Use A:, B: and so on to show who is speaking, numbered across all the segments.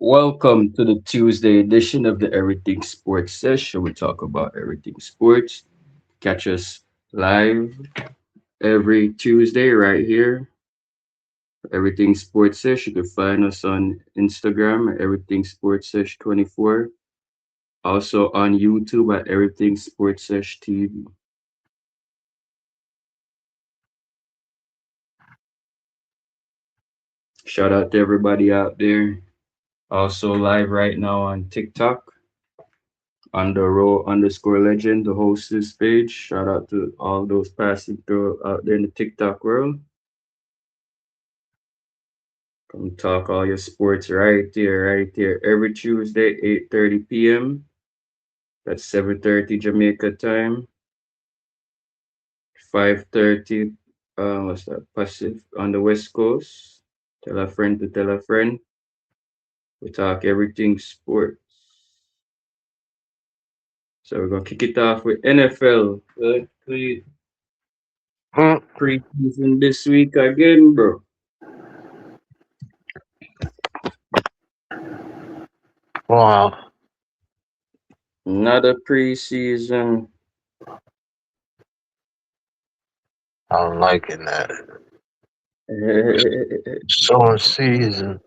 A: Welcome to the Tuesday edition of the Everything Sports Session. We talk about everything sports. Catch us live every Tuesday right here. Everything Sports Sesh. You can find us on Instagram at Everything Sports Sesh 24. Also on YouTube at Everything Sports Sesh TV. Shout out to everybody out there. Also live right now on TikTok on the row underscore legend, the hostess page. Shout out to all those passing through out there in the TikTok world. Come talk all your sports right here. Every Tuesday, 8:30 p.m. That's 7:30 Jamaica time. 5:30 what's that? Pacific on the West Coast. Tell a friend to tell a friend. We talk everything sports. So we're gonna kick it off with NFL.
B: Hmm.
A: Preseason this week again, bro.
B: Wow,
A: Another preseason.
B: I'm liking that.
A: Yeah,
B: Summer season.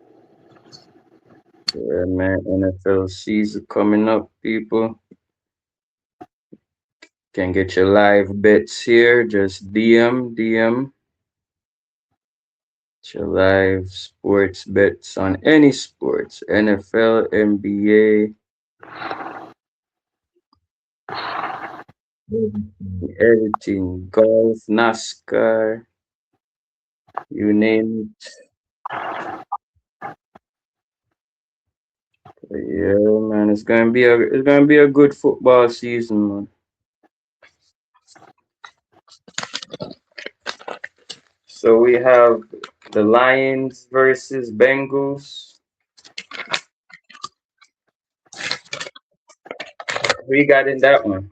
A: man. NFL season coming up, people. Can get your live bets here. Just DM your live sports bets on any sports, NFL, NBA, everything, golf, NASCAR, you name it. Yeah, man, it's gonna be a good football season, man. So we have the Lions versus Bengals. Who you got in that one?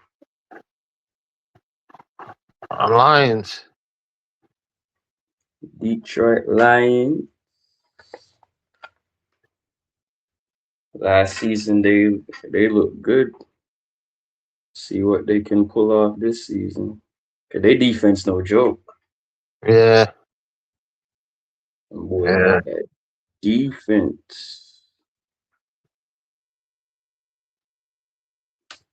B: Lions.
A: Detroit Lions. Last season they look good. See what they can pull off this season. Cause they defense no joke.
B: Yeah,
A: Boy
B: yeah.
A: got that defense.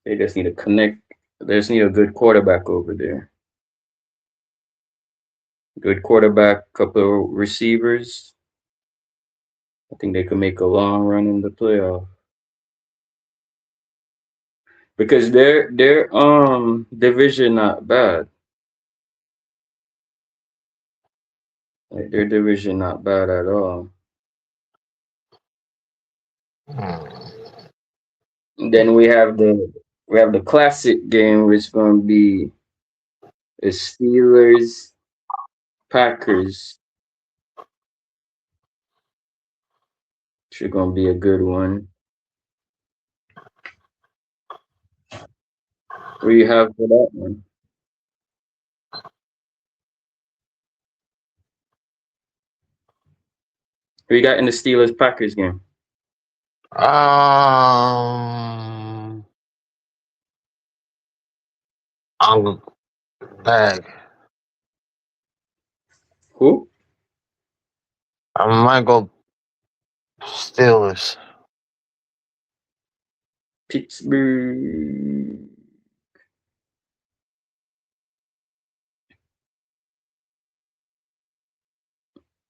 A: They just need to connect. They just need a good quarterback over there. Good quarterback, couple of receivers. I think they could make a long run in the playoff. Because their division not bad. Like their division not bad at all.
B: Hmm.
A: Then we have the classic game, which is gonna be the Steelers Packers. Should gonna be a good one. What do you have for that one? Who you got in the Steelers Packers game?
B: Um, I'm back.
A: Who?
B: I might go Steelers.
A: Pittsburgh.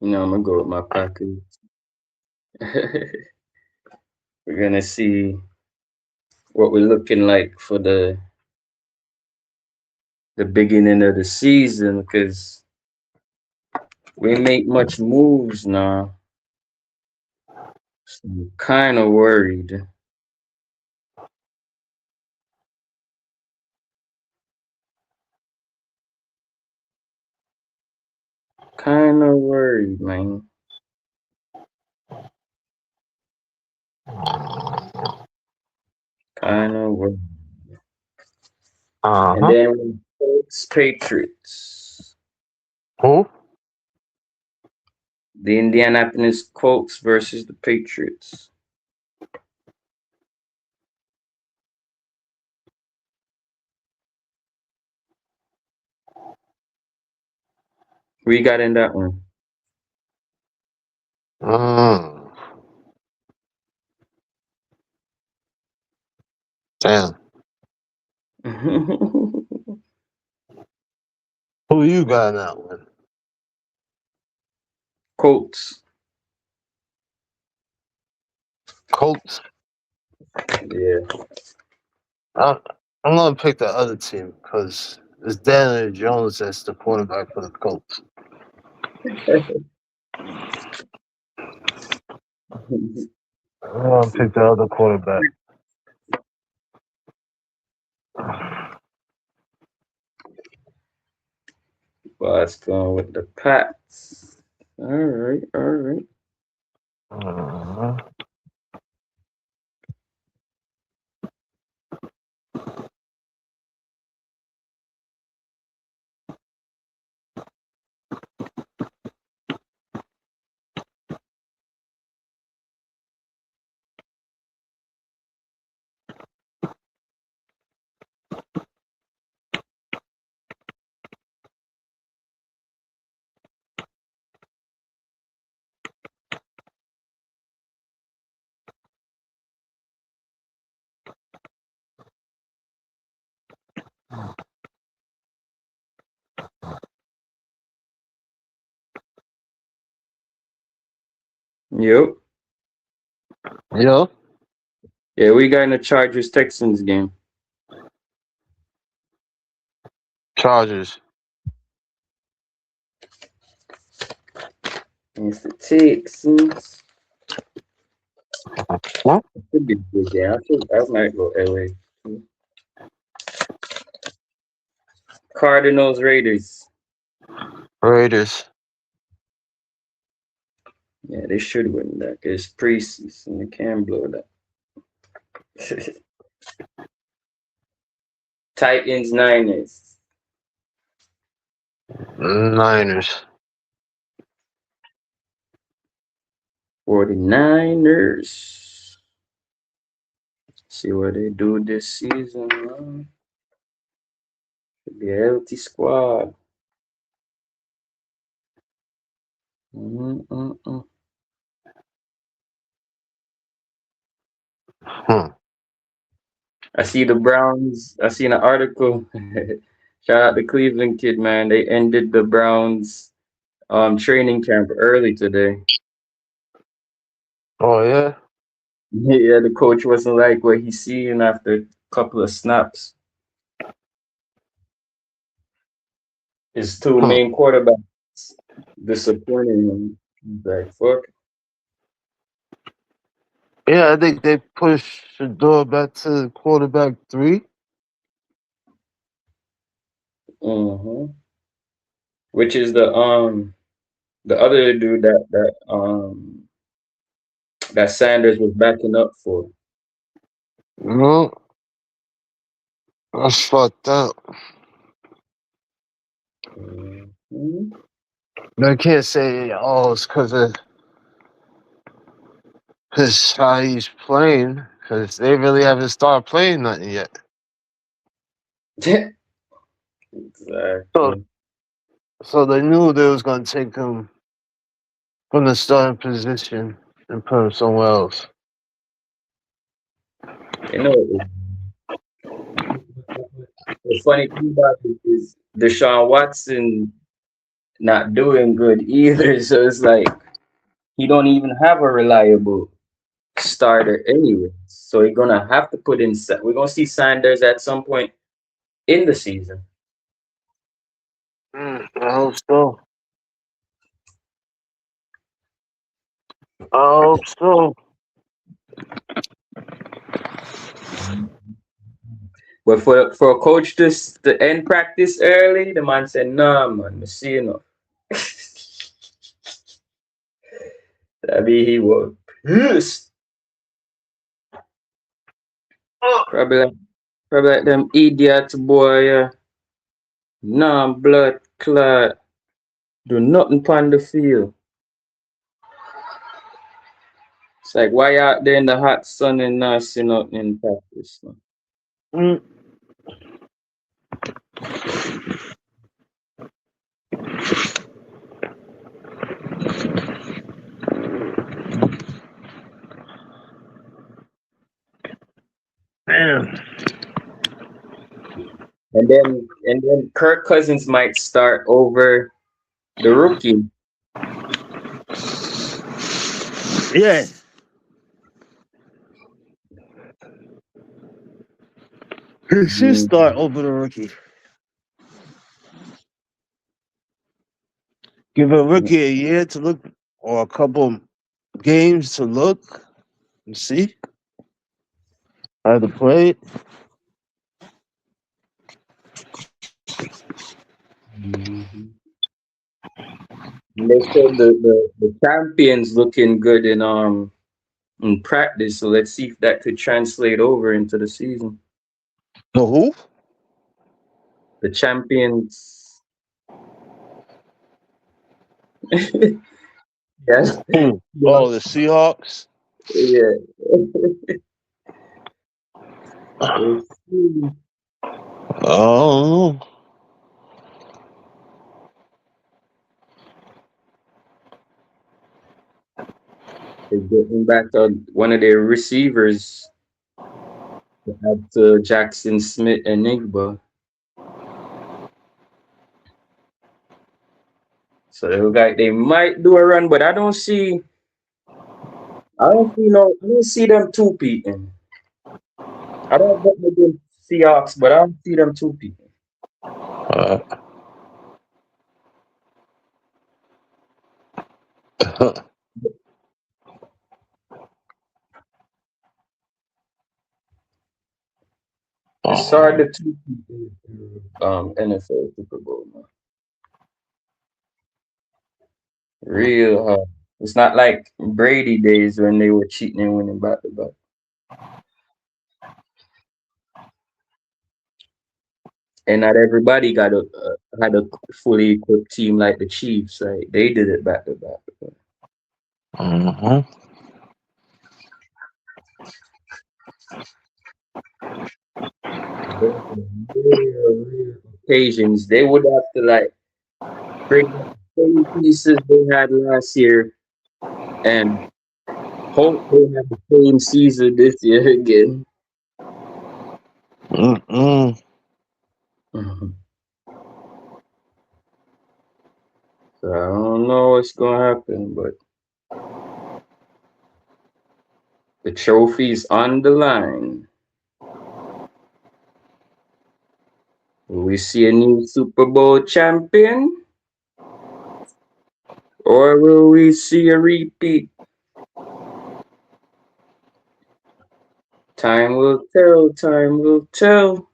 A: I'm gonna go with my Packers. We're gonna see what we're looking like for the beginning of the season because we make much moves now. So I'm kind of worried. Kind of worried, man. Kind of worried.
B: Uh
A: And
B: huh.
A: then Colts Patriots.
B: Who?
A: The Indianapolis Colts versus the Patriots. Who you got in that one?
B: Mm, damn. Who you got in that one?
A: Colts.
B: Colts.
A: Yeah.
B: I, I'm gonna pick the other team because it's Daniel Jones that's the quarterback for the Colts. I'm gonna pick the other quarterback.
A: Let's go with the Pats. All right, all right.
B: Uh,
A: Yep.
B: yeah,
A: Yeah, we got in the Chargers Texans game.
B: Chargers.
A: It's the Texans.
B: What?
A: Could be a good game. I might go LA. Cardinals Raiders.
B: Raiders.
A: Yeah, they should win that. It's preseason. They can't blow that. Titans Niners.
B: Niners.
A: 49ers. See what they do this season. Should be a healthy squad. Mm-mm-mm.
B: Hmm.
A: I see the Browns. I seen an article. Shout out the Cleveland kid, man. They ended the Browns training camp early today.
B: Oh yeah.
A: Yeah, the coach wasn't like what he's seeing after a couple of snaps. His two
B: Hmm.
A: main quarterbacks disappointing him. He's like, fuck.
B: Yeah, I think they pushed the door back to quarterback 3.
A: Hmm. Which is the other dude that Sanders was backing up for.
B: No, that's fucked up.
A: Mhm.
B: They can't say, oh, it's because of his how he's playing, because they really haven't started playing nothing yet. So,
A: Exactly.
B: so they knew they was gonna take him from the starting position and put him somewhere else.
A: You know, the funny thing about it is Deshaun Watson not doing good either. So it's like he don't even have a reliable starter anyway. So he's gonna have to put in. We're gonna see Sanders at some point in the season.
B: I hope so. I hope so.
A: But for a coach to end practice early, the man said, "Nah, man, I see enough." I mean, he was pissed. Probably like, probably like them idiots, boy. Nah, blood clot. Do nothing on the field. It's like, why you out there in the hot sun and not sitting up in practice? Man?
B: Mm. Damn.
A: And then Kirk Cousins might start over the rookie.
B: Yeah. He should
A: Mm,
B: start over the rookie. Give a
A: mm,
B: rookie a year to look, or a couple games to look and see how to play.
A: mhm. And they said the champions looking good in practice, so let's see if that could translate over into the season.
B: The who?
A: The champions, yes,
B: Who?
A: yeah,
B: Oh, the Seahawks.
A: yeah. Let's see.
B: Oh,
A: They're getting back on one of their receivers after Jackson Smith and Igba. So they look like they might do a run, but I don't see them two peating. I don't bet against Seahawks, but I don't see them two peating. It's hard to two peat in NFL Super Bowl, man. Real hard. It's not like Brady days when they were cheating and winning back to back. And not everybody got a had a fully equipped team like the Chiefs. Like they did it back to back.
B: uh-huh.
A: Those are real occasions. They would have to like bring up the same pieces they had last year and hope they have the same season this year again.
B: Mm-mm.
A: Mhm. So I don't know what's gonna happen, but the trophy's on the line. Will we see a new Super Bowl champion? Or will we see a repeat? Time will tell, time will tell.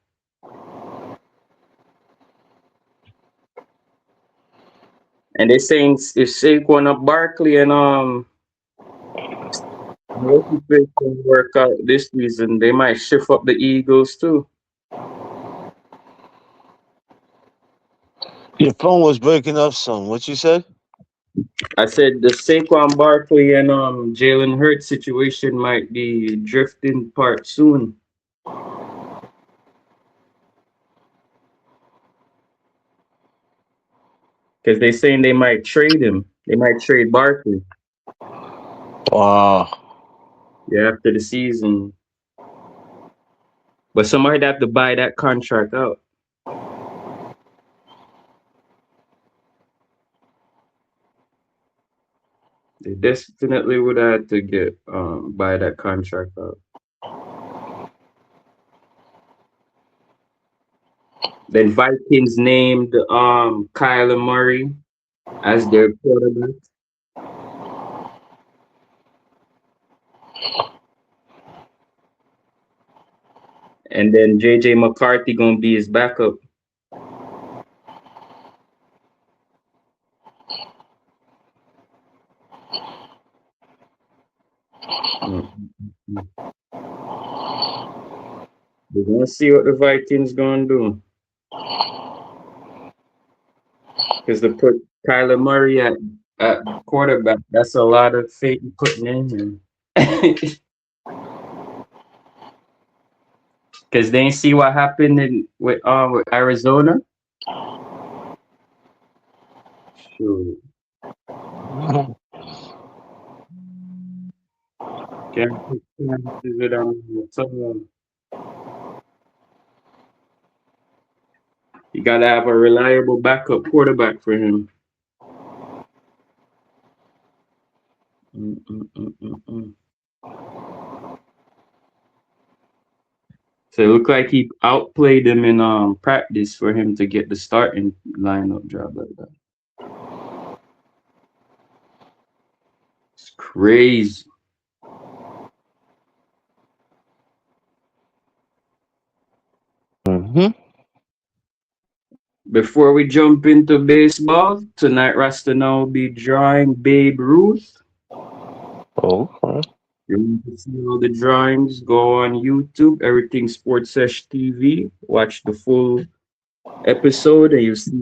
A: And they're saying if Saquon up Barkley and Milwaukee can work out this season, they might shift up the Eagles too.
B: Your phone was breaking up some. What you said?
A: I said the Saquon Barkley and Jalen Hurts situation might be drifting apart soon. Because they're saying they might trade him. They might trade Barkley,
B: Wow.
A: yeah, after the season. But somebody'd have to buy that contract out. They definitely would have to get buy that contract out. Then Vikings named Kyler Murray as their quarterback. And then JJ McCarthy gonna be his backup. Mm. We're gonna see what the Vikings gonna do. Because to put Kyler Murray at quarterback, that's a lot of faith you putting in him. Because they ain't see what happened with Arizona. Shoot. Can't take chances with them at all. You gotta have a reliable backup quarterback for him. Mm, mm, mm, mm, mm. So it looked like he outplayed him in practice for him to get the starting lineup job like that. It's crazy.
B: Mm-hmm.
A: Before we jump into baseball, tonight Rasta now will be drawing Babe Ruth.
B: Okay.
A: You want to see all the drawings? Go on YouTube, Everything Sports Sesh TV. Watch the full episode, and you see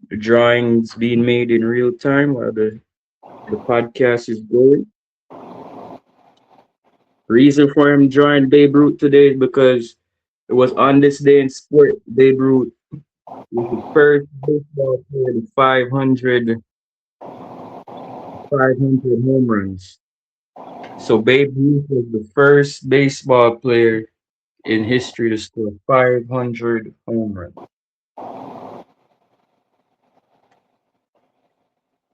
A: the drawings being made in real time while the podcast is going. Reason for him drawing Babe Ruth today is because it was on this day in sport. Babe Ruth was the first baseball player to 500 home runs. So Babe Ruth was the first baseball player in history to score 500 home runs.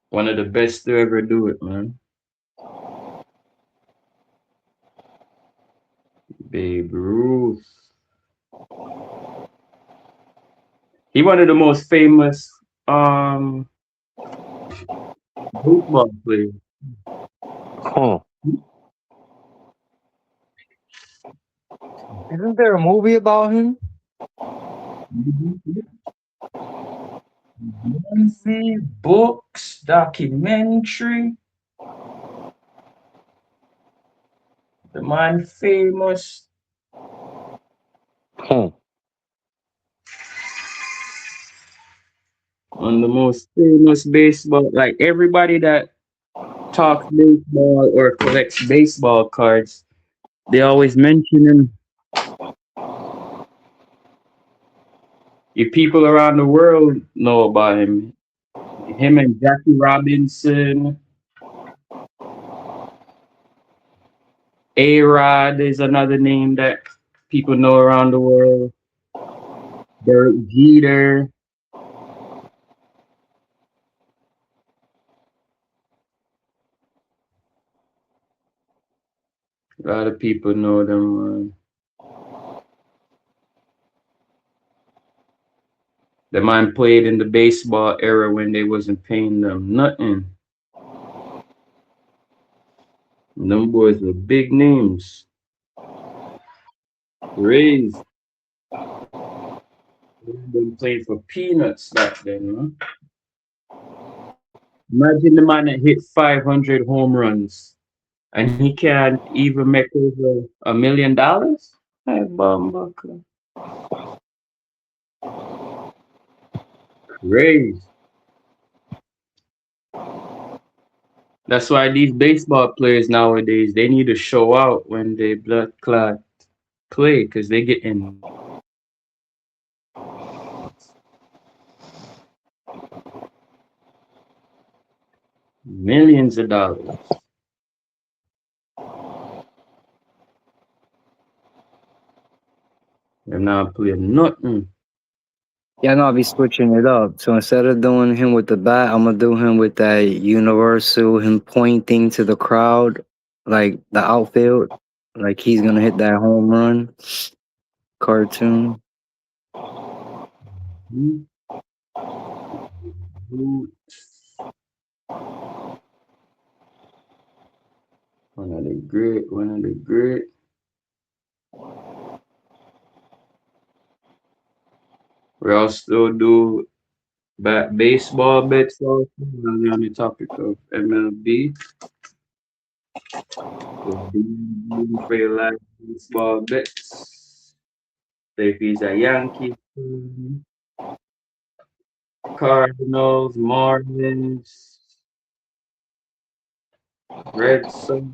A: One of the best to ever do it, man. Babe Ruth. He one of the most famous baseball players.
B: Huh.
C: Isn't there a movie about him?
A: Movie, books, documentary. The man famous.
B: Huh.
A: One of the most famous baseball. Like everybody that talks baseball or collects baseball cards, they always mention him. If people around the world know about him, him and Jackie Robinson, A Rod is another name that people know around the world. Derek Jeter, a lot of people know them. The man played in the baseball era when they wasn't paying them nothing. Them boys were big names. Raised. Them playing for peanuts back then, huh? Imagine the man that hit 500 home runs and he can't even make over $1 million. Hey, bumbucker. Raised. That's why these baseball players nowadays they need to show out when they blood clot play because they get in millions of dollars. They're not playing nothing.
C: Yeah, no, I'll be switching it up. So instead of doing him with the bat, I'm gonna do him with that universal, him pointing to the crowd, like the outfield, like he's gonna hit that home run cartoon.
A: Hmm? One of the great, one of the great. We also do baseball bets also. While we're on the topic of MLB. So be for your live baseball bets. So if he's a Yankee fan, Cardinals, Marlins, Red Sox,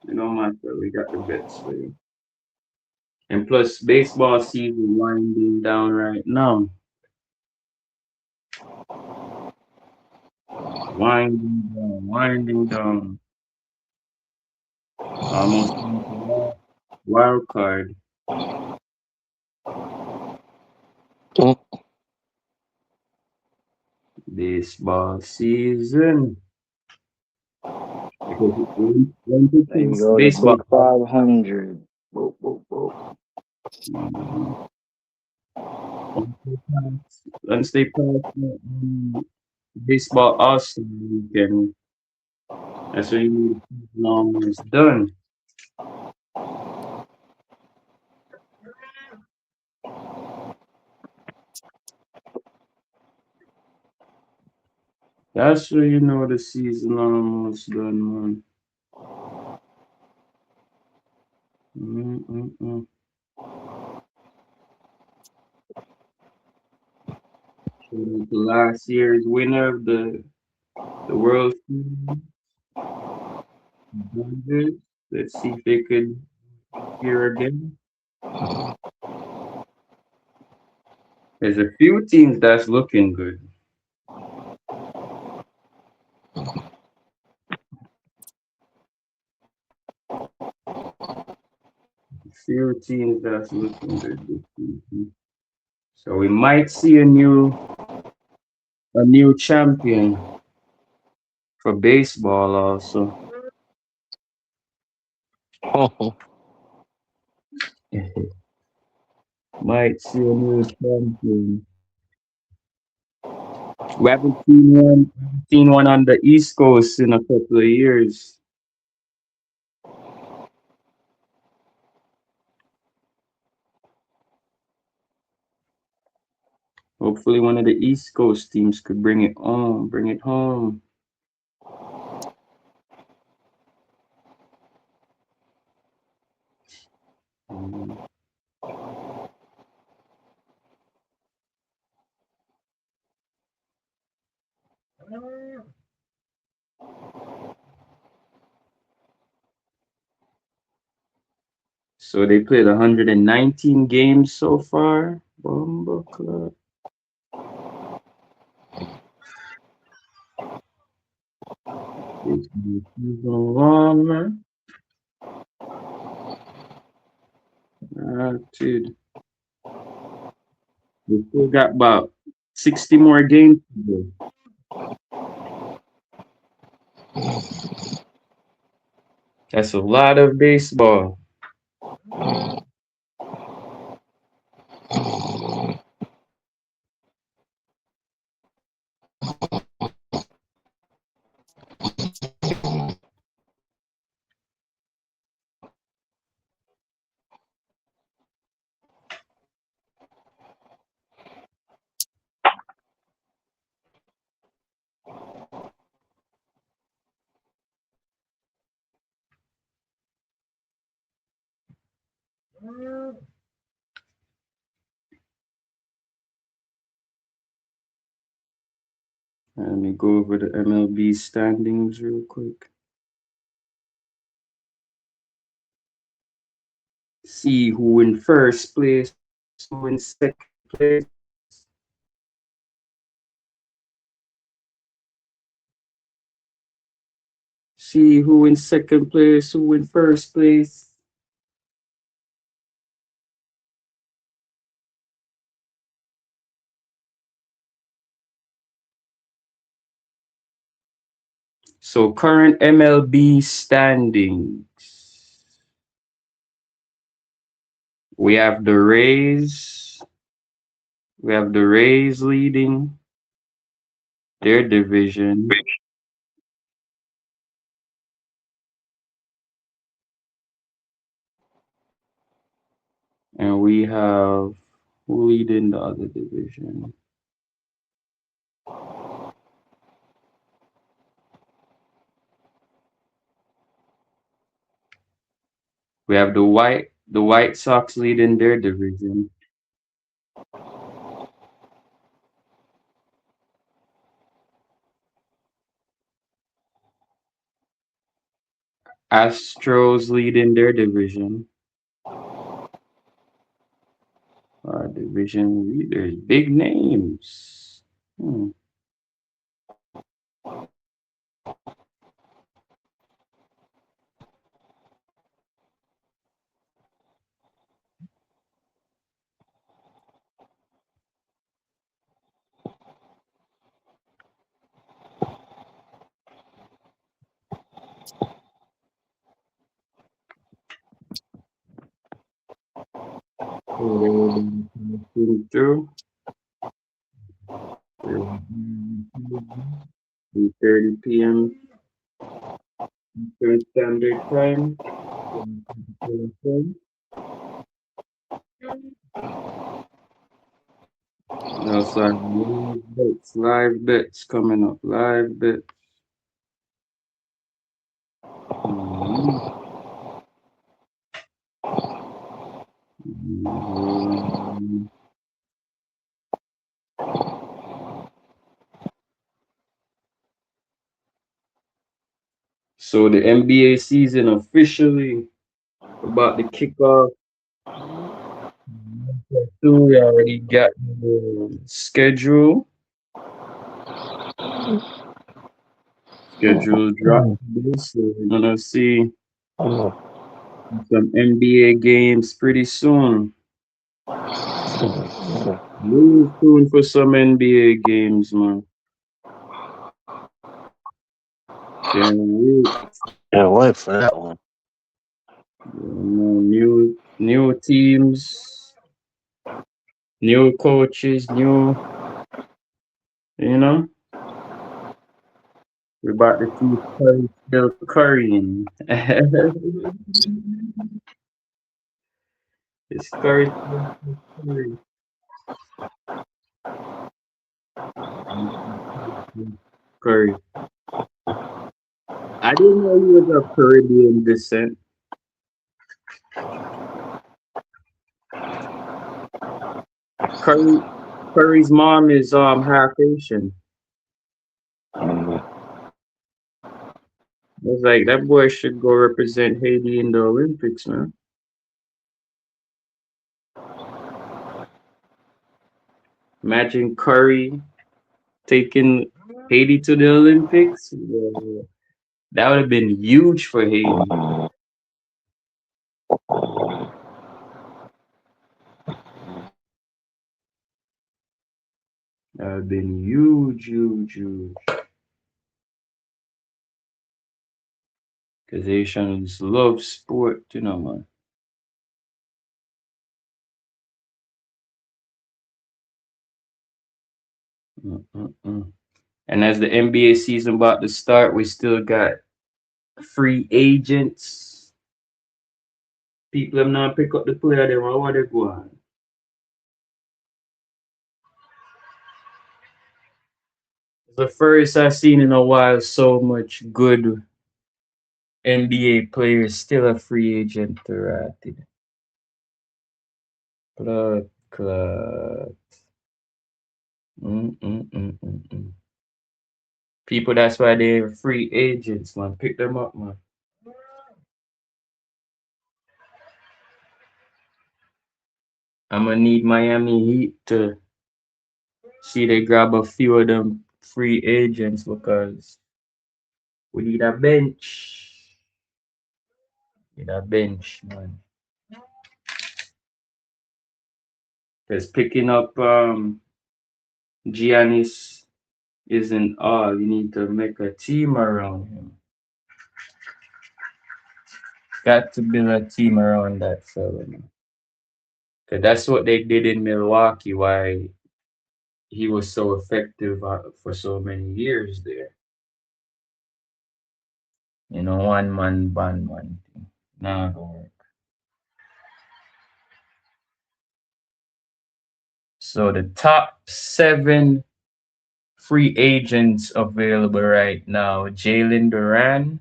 A: you know, matter. We got the bets for you. And plus, baseball season winding down right now. Winding down. Almost wild card.
B: Huh.
A: Baseball season. Because when
C: There you
A: it's
C: go, the
A: baseball,
C: big 500. Boop, boop, boop.
A: mm, once they pass baseball also weekend, that's when you know the season almost done. That's when you know the season almost done, man. Mm-mm-mm. Shout out to last year's winner of the World Series, Dodgers. Let's see if they could here again. There's a few teams that's looking good. A few teams that's looking good this season. So we might see a new champion for baseball also. Might see a new champion. We haven't seen one on the East Coast in a couple of years. Hopefully one of the East Coast teams could bring it home. Mm. So they played 119 games so far. Bomba Club. It's been season one. Dude, we still got about 60 more games to go. That's a lot of baseball. Let me go over the MLB standings real quick. See who in first place, who in second place. See who in second place, who in first place. So current MLB standings. We have the Rays. We have the Rays leading their division. And we have who leading the other division? We have the White Sox leading their division. Astros leading their division. Division leaders, big names. Hmm. So through 3:30 p.m. Eastern Standard Time. Also, live bets coming up, live bets. Mhm. Mhm. So the NBA season officially about to kick off. So we already got the schedule. Schedule drop today, so we're gonna see some NBA games pretty soon. Really soon for some NBA games, man. Can't wait.
B: Can't wait for that one.
A: New teams, new coaches, new you know. We're about to see Curry still currying. It's Curry still curry. Curry. I didn't know he was of Caribbean descent. Curry Curry's mom is half Asian. I was like, that boy should go represent Haiti in the Olympics, man. Imagine Curry taking Haiti to the Olympics. That would have been huge for Haiti. That would have been huge, huge, huge. Because Haitians love sport, man. Mm-mm-mm. And as the NBA season about to start, we still got free agents. People have not pick up the player they want what they go on. It's the first I've seen in a while so much good NBA players still a free agent rated. Club, club. Mm-mm-mm-mm-mm. People, that's why they're free agents, man. Pick them up, man. I'm gonna need Miami Heat to see they grab a few of them free agents because we need a bench. Need a bench, man. Because picking up Giannis isn't all. You need to make a team around him. Got to build a team around that fella, man. Because that's what they did in Milwaukee, why he was so effective for so many years there. One man band one thing. Nah, don't work. So the top seven free agents available right now: Jalen Duran,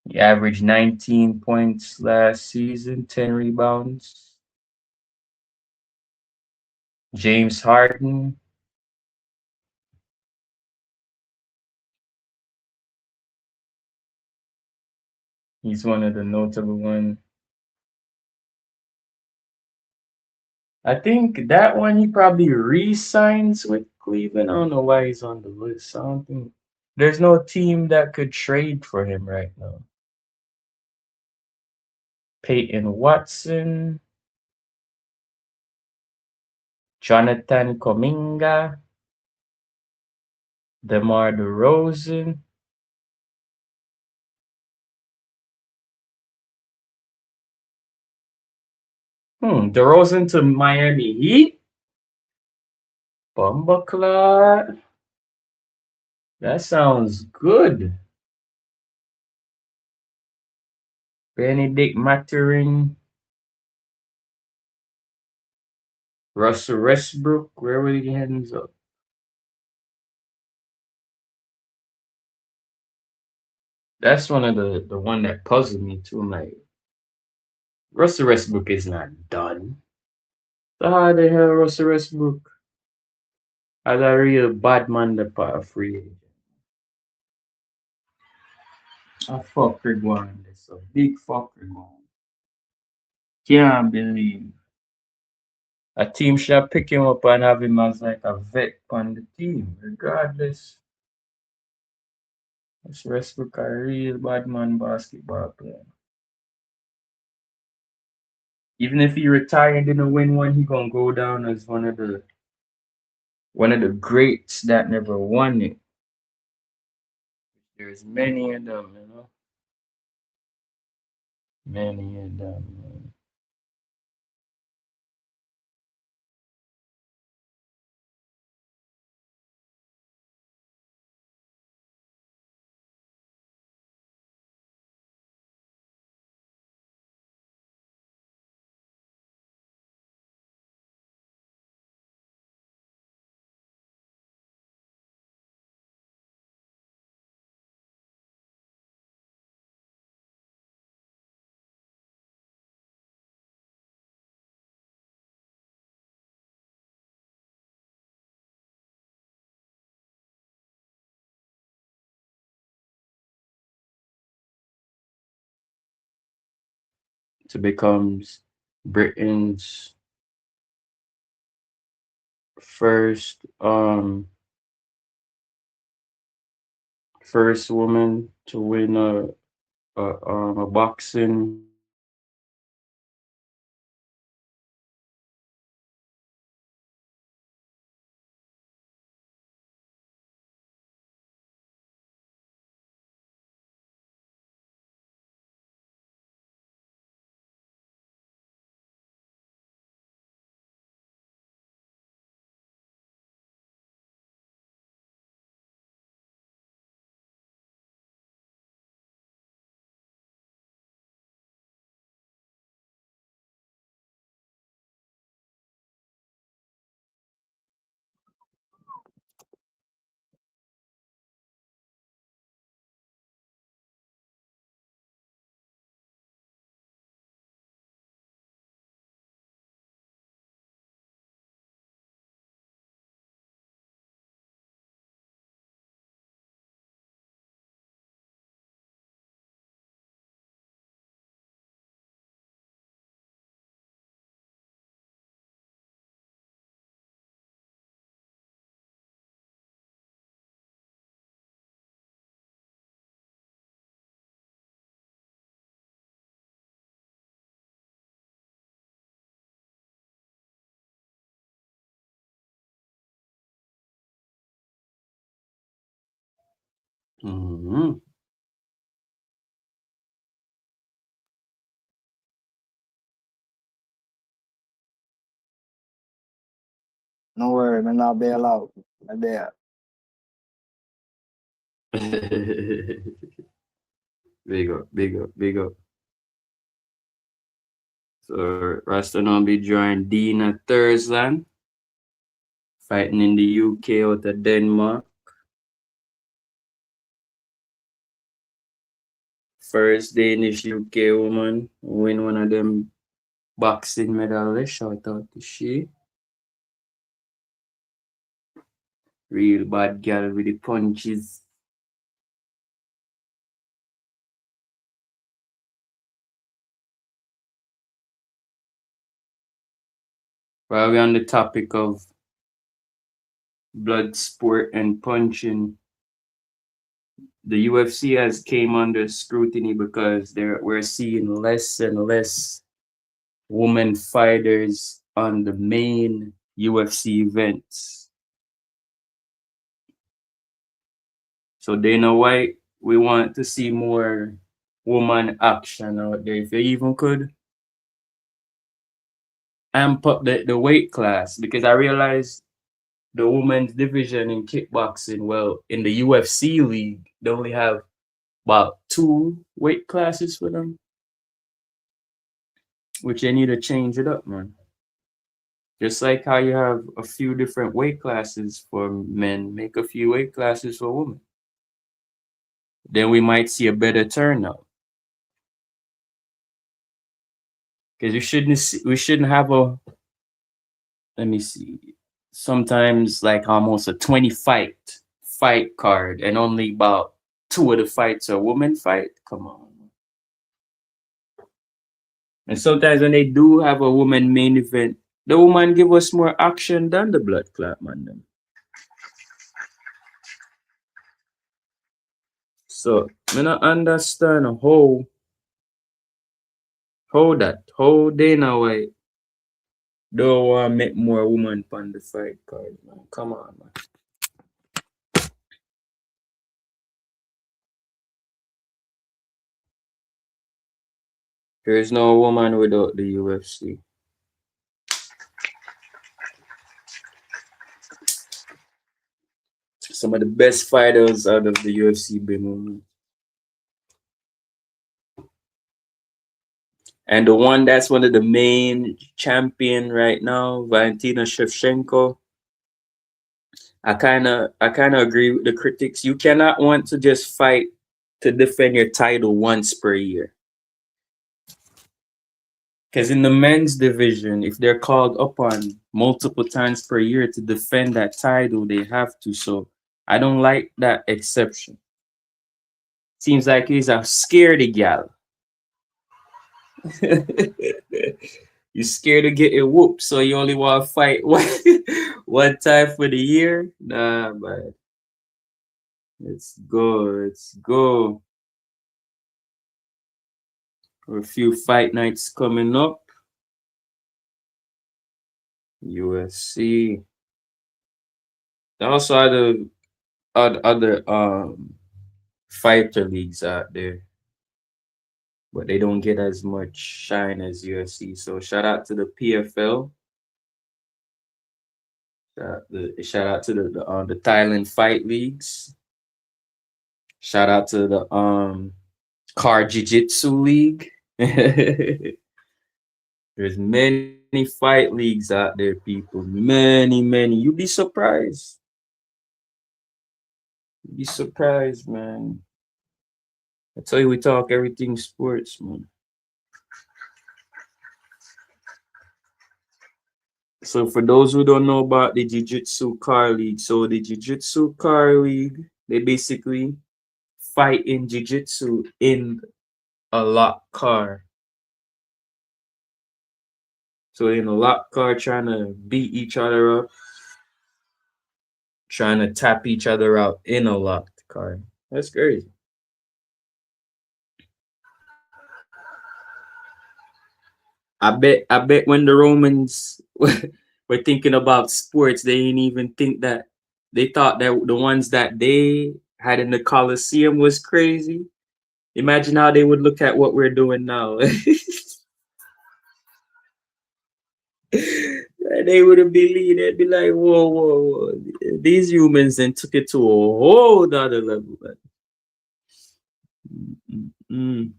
A: he averaged 19 points last season, 10 rebounds. James Harden, he's one of the notable ones. I think that one he probably re-signs with Cleveland. I don't know why he's on the list. I don't think there's no team that could trade for him right now. Peyton Watson, Jonathan Kuminga, DeMar DeRozan, DeRozan to Miami Heat. Bumbleclot. That sounds good. Benedict Maturin. Russell Westbrook. Where will he ends up? That's one of the one that puzzled me too. I'm like, Russell Westbrook is not done. So how the hell Russell Westbrook as a real bad man the part of free agent? A fucker going this a big fucker going. Can't believe a team should pick him up and have him as like a vet on the team. Regardless, Russell Westbrook a real bad man basketball player. Even if he retired and didn't win one, he gonna go down as one of the greats that never won it. There's many of them, you know. Many of them. To becomes Britain's first first woman to win a boxing hmm
C: No worry, man. I'll bail out. My bad.
A: big up, big up, big up. So Rasta now be joined Dina Thursland, fighting in the UK out of Denmark. First Danish UK woman win one of them boxing medals. Shout out to she. Real bad girl with the punches. While we're on the topic of blood sport and punching, the UFC has came under scrutiny because we're seeing less and less women fighters on the main UFC events. So Dana White, we want to see more woman action out there. If you even could, amp up the weight class because I realized the women's division in kickboxing, well, in the UFC league, they only have about two weight classes for them, which they need to change it up, man. Just like how you have a few different weight classes for men, make a few weight classes for women. Then we might see a better turnout. Because we shouldn't have a, let me see, sometimes like almost a 20 fight card and only about two of the fights are women fight. Come on. And sometimes when they do have a woman main event, the woman give us more action than the blood clot man. Them. So I don't understand how Dana White don't want to make more women on the fight card, man. Come on, man. There is no woman without the UFC. Some of the best fighters out of the UFC been women. And the one that's one of the main champion right now, Valentina Shevchenko. I kinda agree with the critics. You cannot want to just fight to defend your title once per year. Because in the men's division, if they're called upon multiple times per year to defend that title, they have to. So I don't like that exception. Seems like he's a scaredy gal. You scared to get it whooped, so you only want to fight one time for the year? Nah, man. Let's go. Let's go. A few fight nights coming up. USC. There also other fighter leagues out there, but they don't get as much shine as UFC. So shout out to the PFL. Shout out to the Thailand fight leagues. Shout out to the Car Jiu Jitsu League. There's many fight leagues out there, people. Many. You'd be surprised. You'd be surprised, man. I tell you, we talk everything sports, man. So for those who don't know about the Jiu-Jitsu Car League, so the Jiu-Jitsu Car League, they basically fight in Jiu-Jitsu in a locked car. So in a locked car, trying to beat each other up, trying to tap each other out in a locked car. That's crazy. I bet when the Romans were thinking about sports, they didn't even think that they thought that the ones that they had in the Colosseum was crazy. Imagine how they would look at what we're doing now. They wouldn't believe. They'd be like, whoa. These humans then took it to a whole other level. Mm.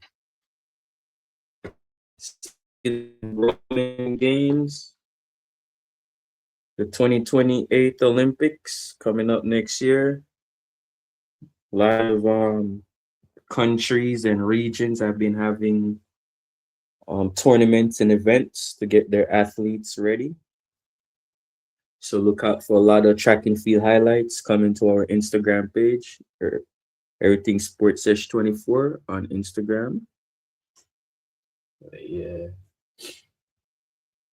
A: Roman Games, the 2028 Olympics coming up next year. A lot of countries and regions have been having tournaments and events to get their athletes ready. So look out for a lot of track and field highlights coming to our Instagram page, or Everything Sports Sesh 24 on Instagram. Yeah.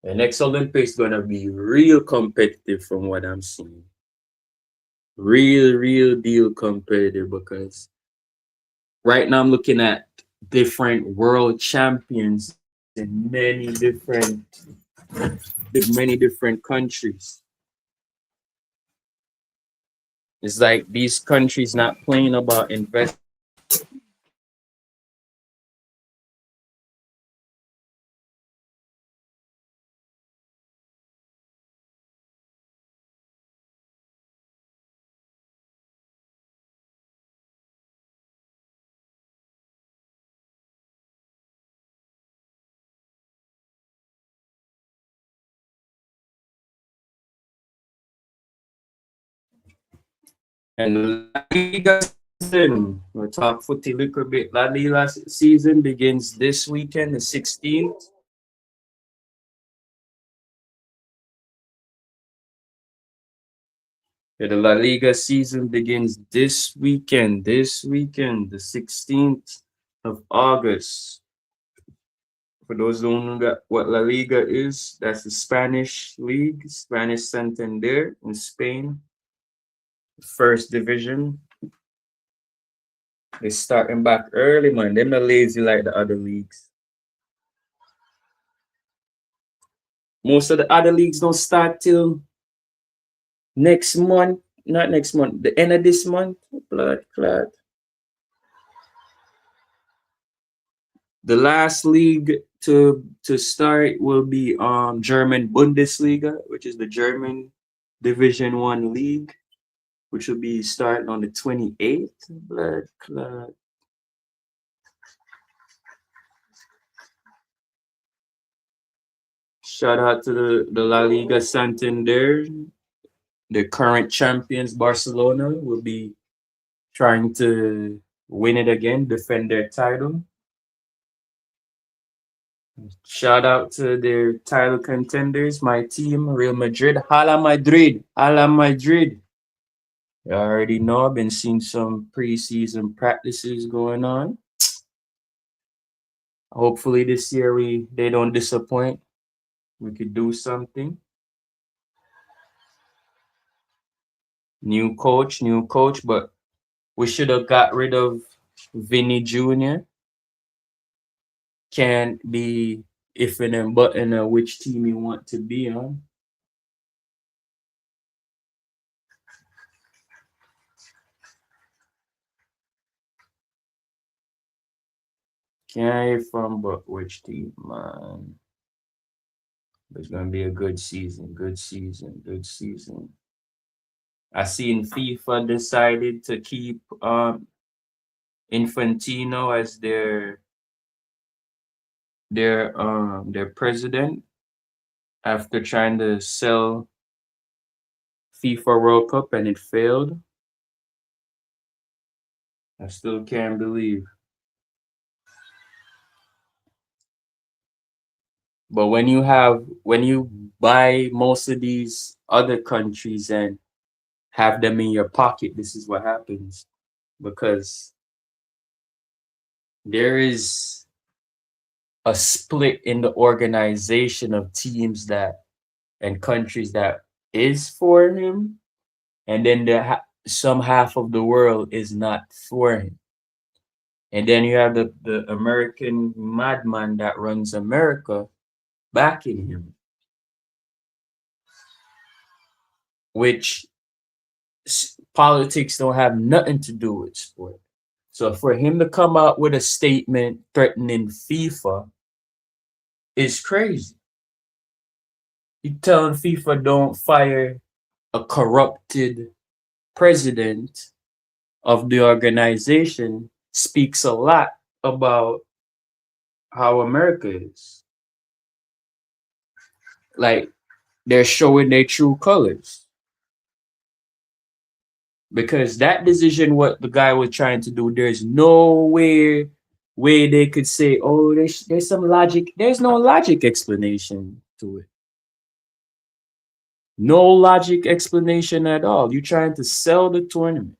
A: The next Olympics gonna be real competitive from what I'm seeing. Real deal competitive because right now I'm looking at different world champions in many different countries. It's like these countries not playing about invest And La Liga season, we'll talk footy a little bit. La Liga season begins this weekend, the 16th. Yeah, the La Liga season begins this weekend, the 16th of August. For those who don't know that what La Liga is, that's the Spanish league, Spanish Santander in Spain, first division. They starting back early, man. They're not lazy like the other leagues. Most of the other leagues don't start till next month, not next month, the end of this month. Blood clot. The last league to start will be German Bundesliga, which is the German Division One league, which will be starting on the 28th. Blood clot. Shout out to the La Liga Santander. The current champions Barcelona will be trying to win it again, defend their title. Shout out to their title contenders, my team, Real Madrid. Hala Madrid. Hala Madrid. You already know I've been seeing some preseason practices going on. Hopefully this year they don't disappoint. We could do something. New coach, but we should have got rid of Vinny Jr. Can't be if and button which team you want to be on. Can't from but which team, man. It's gonna be a good season, good season, good season. I seen FIFA decided to keep Infantino as their president after trying to sell FIFA World Cup and it failed. I still can't believe. But when you buy most of these other countries and have them in your pocket, this is what happens. Because there is a split in the organization of teams that and countries that is for him, and then some half of the world is not for him. And then you have the American madman that runs America backing him, which politics don't have nothing to do with sport. So for him to come out with a statement threatening FIFA is crazy. You telling FIFA don't fire a corrupted president of the organization speaks a lot about how America is. Like they're showing their true colors. Because that decision, what the guy was trying to do, there's nowhere way they could say, oh, there's some logic. There's no logic explanation to it. No logic explanation at all. You're trying to sell the tournament.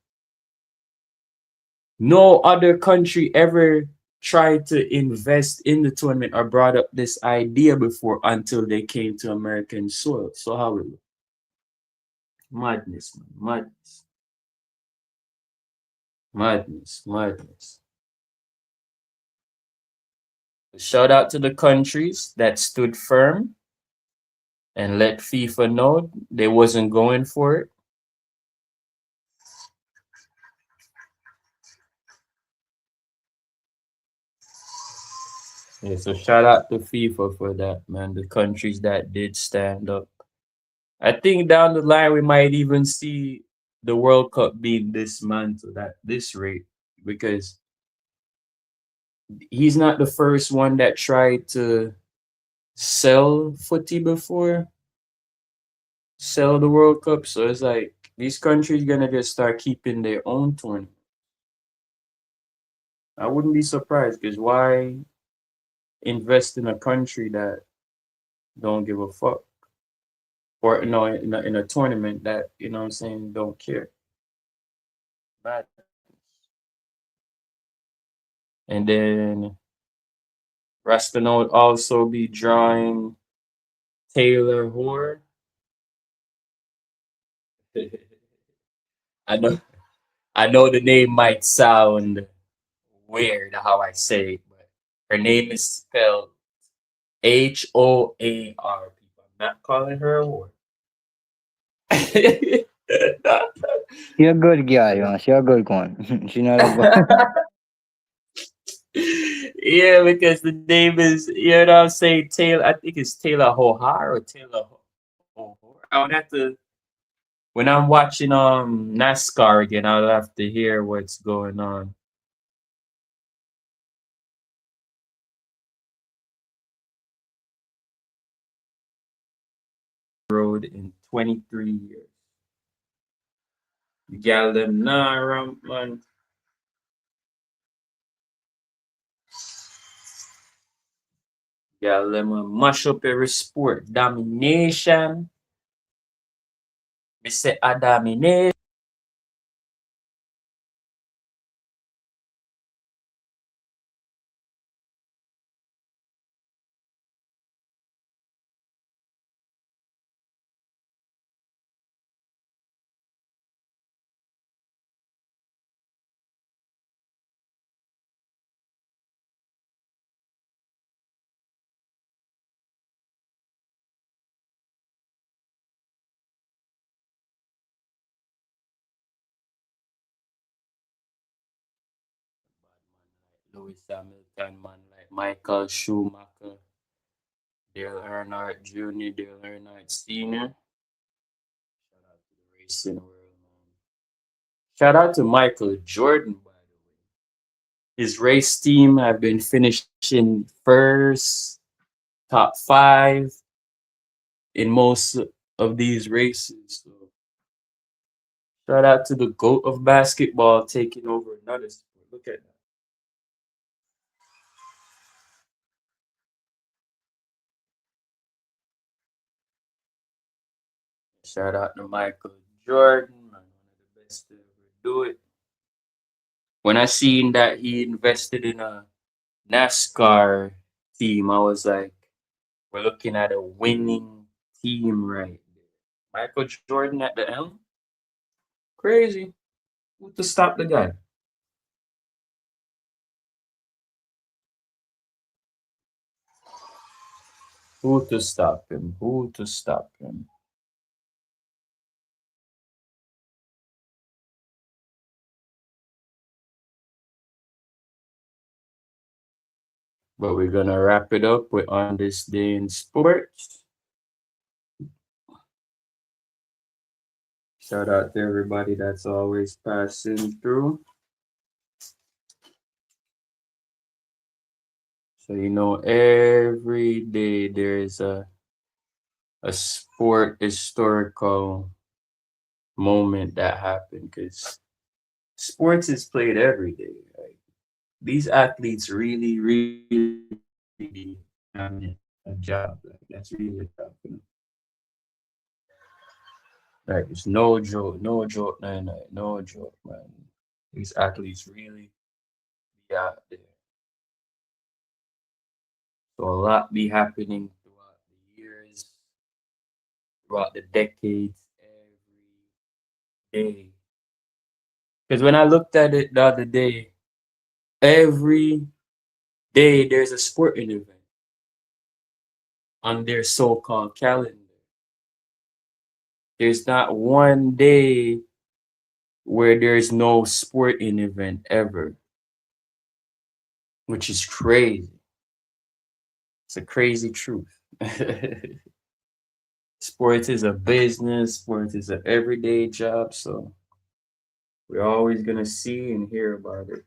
A: No other country ever tried to invest in the tournament or brought up this idea before until they came to American soil. So how will it? Madness, man. Madness. Madness. Madness. Shout out to the countries that stood firm and let FIFA know they wasn't going for it. Yeah, so shout out to FIFA for that, man. The countries that did stand up. I think down the line we might even see the World Cup being dismantled at this rate because he's not the first one that tried to sell footy before, sell the World Cup. So it's like These countries gonna just start keeping their own tournament. I wouldn't be surprised because why invest in a country that don't give a fuck, or no, in a tournament that what I'm saying don't care. Madness. And then Rastanaut also be drawing Taylor Hoare. I know I know the name might sound weird how I say it, but her name is spelled Hoar. People, I'm not calling her a whore.
C: She a good guy, She a good one. She not a bad.
A: Yeah, because the name is, what I'm saying, Taylor. I think it's Taylor Hohar or Taylor Hohar. I would have to, when I'm watching NASCAR again, I'll have to hear what's going on. Road in 23 years. You got them nah, man. Yeah, let me mash up every sport. Domination. Me say a dominate. Lewis Hamilton, man, like Michael Schumacher, Dale Earnhardt Jr., Dale Earnhardt Sr. Shout out to the racing world, man. Shout out to Michael Jordan, by the way. His race team have been finishing first, top five in most of these races. So shout out to the GOAT of basketball taking over another sport. Look at that. Shout out to Michael Jordan, man, one of the best to ever do it. When I seen that he invested in a NASCAR team, I was like, we're looking at a winning team right there. Michael Jordan at the helm? Crazy. Who to stop the guy? Who to stop him? Who to stop him? But we're gonna wrap it up with on this day in sports. Shout out to everybody that's always passing through. So every day there is a sport historical moment that happened because sports is played every day. Right? These athletes really be having a job. Like that's really a job for them. Like it's no joke, no joke, man. These athletes really be out there. So a lot be happening throughout the years, throughout the decades, every day. Because when I looked at it the other day, every day there's a sporting event on their so-called calendar. There's not one day where there's no sporting event ever, which is crazy. It's a crazy truth. Sports is a business, sports is an everyday job, so we're always gonna see and hear about it.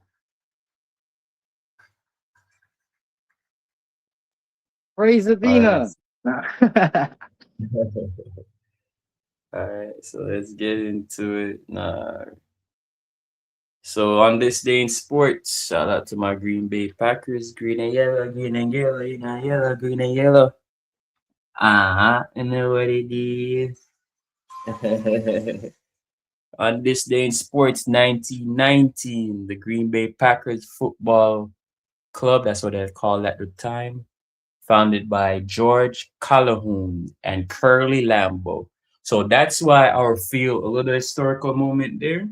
C: Praise
A: All right.
C: Athena.
A: All right, so let's get into it. Nah. So on this day in sports, shout out to my Green Bay Packers, green and yellow, yellow, green and yellow. I know what it is. On this day in sports, 1919, the Green Bay Packers football club, that's what they called at the time, founded by George Calhoun and Curly Lambeau. So that's why our feel a little historical moment there.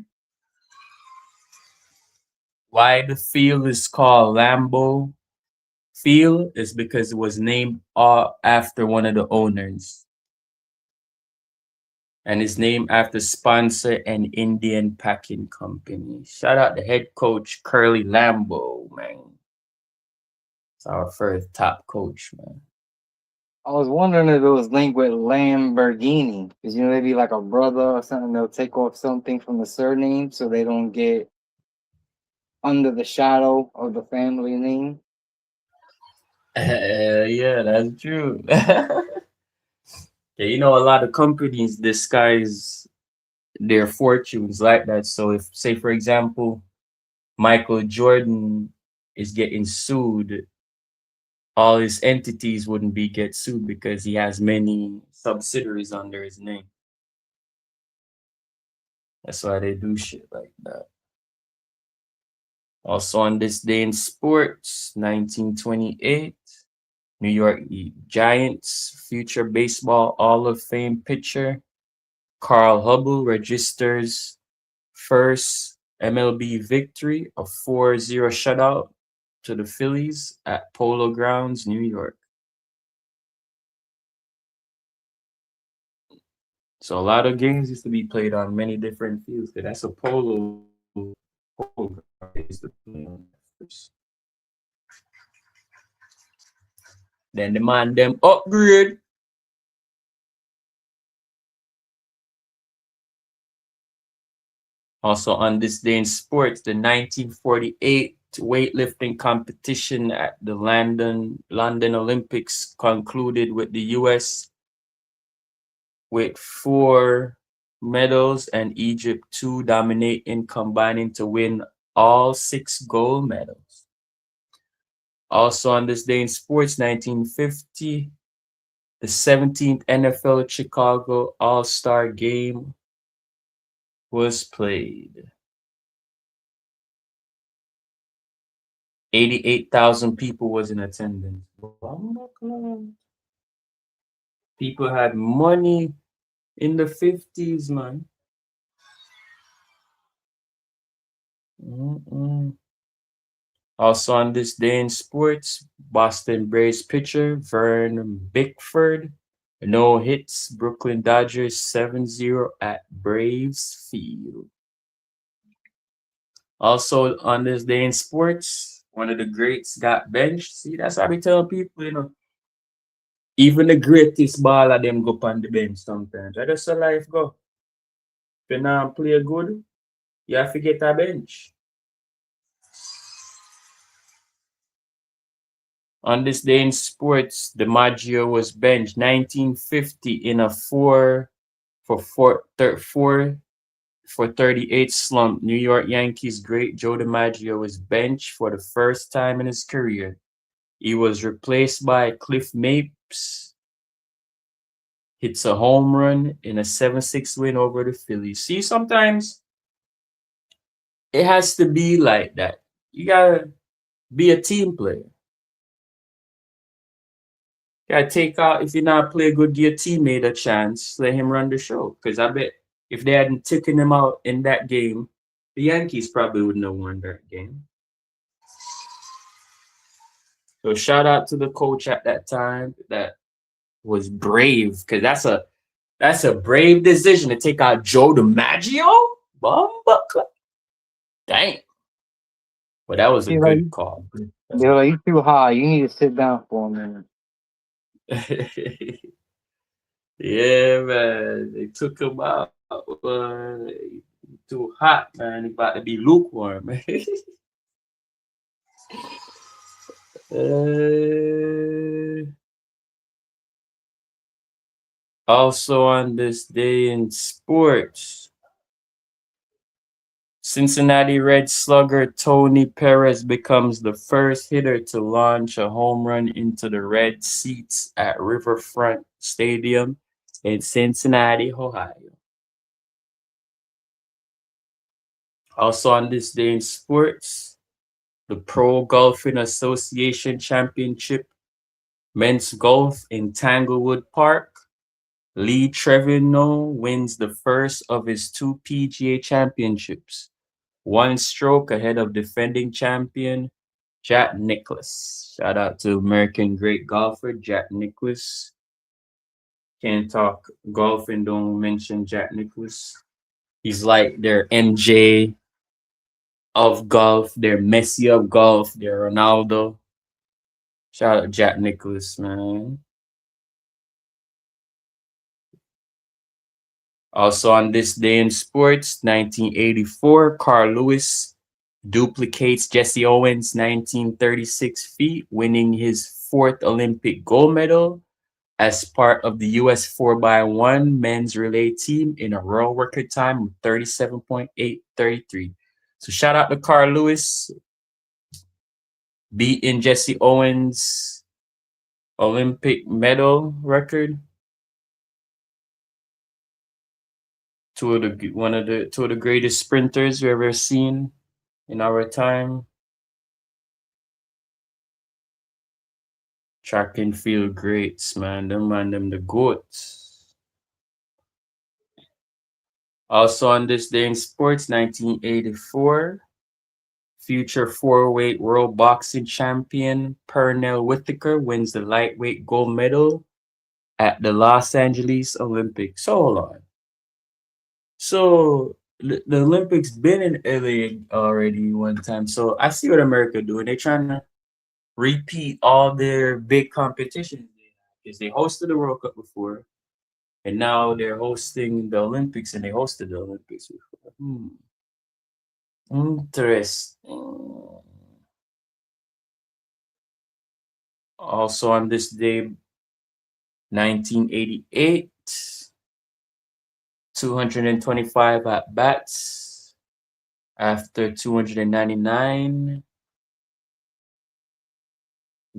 A: Why the field is called Lambeau Field is because it was named after one of the owners, and it's named after sponsor an Indian packing company. Shout out the head coach Curly Lambeau, man. It's our first top coach, man.
C: I was wondering if it was linked with Lamborghini, because you know they be like a brother or something. They'll take off something from the surname so they don't get under the shadow of the family name.
A: Yeah, that's true. Yeah, you know, a lot of companies disguise their fortunes like that. So if, say, for example, Michael Jordan is getting sued, all his entities wouldn't be get sued because he has many subsidiaries under his name. That's why they do shit like that. Also on this day in sports, 1928, New York Giants future baseball Hall of Fame pitcher Carl Hubble registers first MLB victory, a 4-0 shutout to the Phillies at Polo Grounds, New York. So a lot of games used to be played on many different fields. 'Cause that's a polo ground they used to play on first. Then the man them upgrade. Also on this day in sports, the 1948 weightlifting competition at the London Olympics concluded with the US with 4 medals and Egypt 2 dominating, combining to win all 6 gold medals. Also on this day in sports, 1950, the 17th NFL Chicago All-Star Game was played. 88,000 people was in attendance. People had money in the 50s, man. Mm-mm. Also on this day in sports, Boston Braves pitcher Vern Bickford, no hits, Brooklyn Dodgers 7-0 at Braves Field. Also on this day in sports, one of the greats got benched. See, that's how we tell people, you know. Even the greatest baller them go on the bench sometimes. That's just how life go. If you not play good, you have to get a bench. On this day in sports, DiMaggio was benched 1950 in a 4 for 38 slump. New York Yankees great Joe DiMaggio was benched for the first time in his career. He was replaced by Cliff Mapes. Hits a home run in a 7-6 win over the Phillies. See, sometimes it has to be like that. You gotta be a team player. Yeah, take out if you not play good, give your teammate a chance, let him run the show. Because I bet if they hadn't taken him out in that game, the Yankees probably wouldn't have won that game. So shout out to the coach at that time that was brave, because that's a brave decision to take out Joe DiMaggio. Bumba, dang. But that was a
C: He's like,
A: good call.
C: they're like, you too high. You need to sit down for a minute.
A: Yeah, man. They took him out. Too hot, man. He about to be lukewarm. Uh, Also on this day in sports, Cincinnati Red slugger Tony Perez becomes the first hitter to launch a home run into the red seats at Riverfront Stadium in Cincinnati, Ohio. Also on this day in sports, the Pro Golfing Association Championship Men's Golf in Tanglewood Park. Lee Trevino wins the first of his two PGA championships, one stroke ahead of defending champion Jack Nicklaus. Shout out to American great golfer Jack Nicklaus. Can't talk golf and don't mention Jack Nicklaus. He's like their MJ of golf, their Messi of golf, their Ronaldo. Shout out Jack Nicklaus, man. Also on this day in sports, 1984, Carl Lewis duplicates Jesse Owens' 1936 feat, winning his fourth Olympic gold medal as part of the US 4x1 men's relay team in a world record time of 37.833. So shout out to Carl Lewis beating Jesse Owens' Olympic medal record. Two of the greatest sprinters we've ever seen in our time. Track and field greats, man. Them the goats. Also on this day in sports, 1984, future four-weight world boxing champion Pernell Whitaker wins the lightweight gold medal at the Los Angeles Olympics. So hold on. So the Olympics been in LA already one time. So I see what America doing. They're trying to repeat all their big competitions because they hosted the World Cup before, and now they're hosting the Olympics, and they hosted the Olympics before. Interesting. Also on this day, 1988, 225 at bats after 299.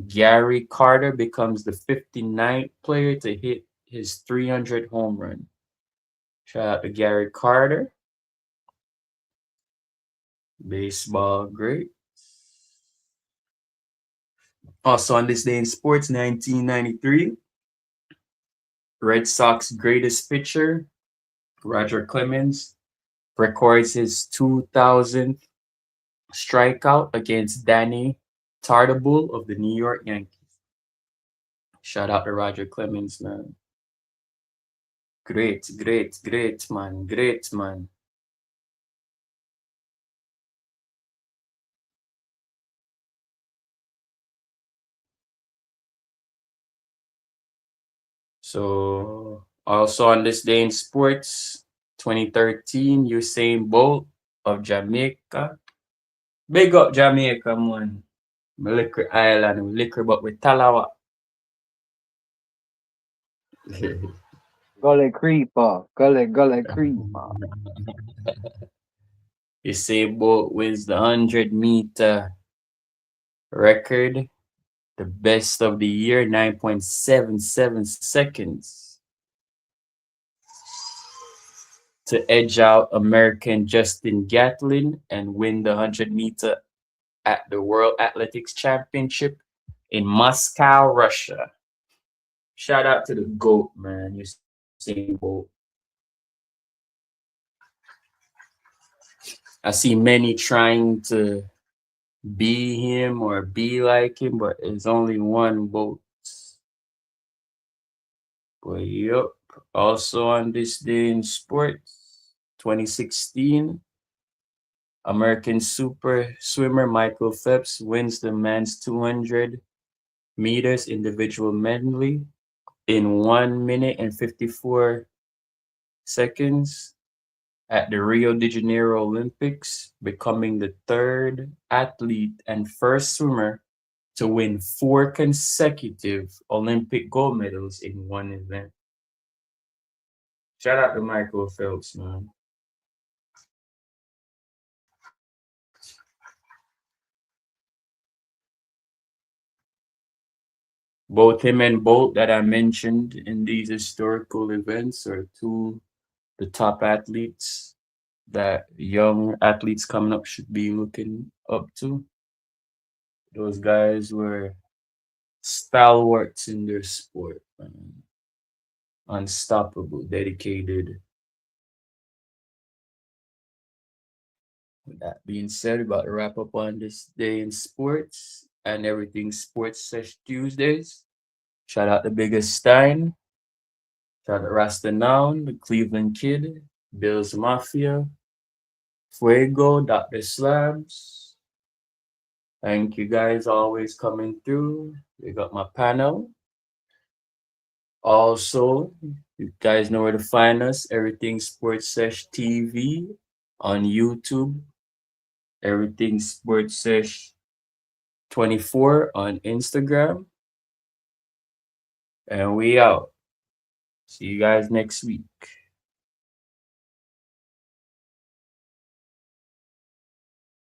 A: Gary Carter becomes the 59th player to hit his 300 home run. Shout out to Gary Carter, baseball great. Also on this day in sports, 1993, Red Sox greatest pitcher, Roger Clemens, records his 2000th strikeout against Danny Tartabull of the New York Yankees. Shout out to Roger Clemens, man. Great, man. Great, man. So, also on this day in sports, 2013, Usain Bolt of Jamaica. Big up Jamaica, man. My liquor island, we liquor, but with Talawa.
C: Gully creeper, gully creeper.
A: Usain Bolt wins the 100-meter record, the best of the year, 9.77 seconds to edge out American Justin Gatlin and win the 100-meter at the World Athletics Championship in Moscow, Russia. Shout out to the GOAT, man, Usain Bolt. I see many trying to be him or be like him, but it's only one vote. But yep. Also on this day in sports, 2016, American super swimmer Michael Phelps wins the men's 200 meters individual medley in 1 minute and 54 seconds at the Rio de Janeiro Olympics, becoming the third athlete and first swimmer to win four consecutive Olympic gold medals in one event. Shout out to Michael Phelps, man. Both him and Bolt that I mentioned in these historical events are two the top athletes that young athletes coming up should be looking up to. Those guys were stalwarts in their sport, man. Unstoppable, dedicated. With that being said, about to wrap up on this day in sports and everything sports sesh Tuesdays. Shout out to Biggest Stein. Shout out Rasta Noun, the Cleveland Kid, Bills Mafia, Fuego, Dr. Slabs. Thank you guys always coming through. We got my panel. Also, you guys know where to find us. Everything Sports Sesh TV on YouTube. Everything Sports Sesh 24 on Instagram. And we out. See you guys next week.